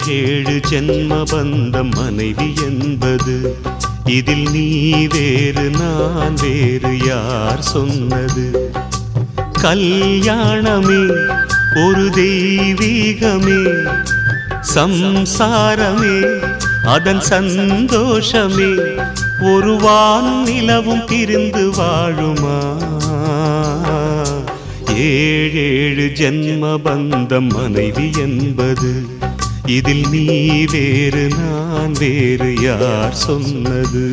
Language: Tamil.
ஏழு ஜென்ம பந்தம் மனைவி என்பது, இதில் நீ வேறு நான் வேறு யார் சொன்னது? கல்யாணமே ஒரு தெய்வீகமே, சம்சாரமே அதன் சந்தோஷமே, ஒரு வானும் நிலவும் பிரிந்து வாழுமா? ஏழேழு ஜென்ம பந்தம் மனைவி என்பது, இதில் நீ வேறு நான் வேறு யார் சொன்னது?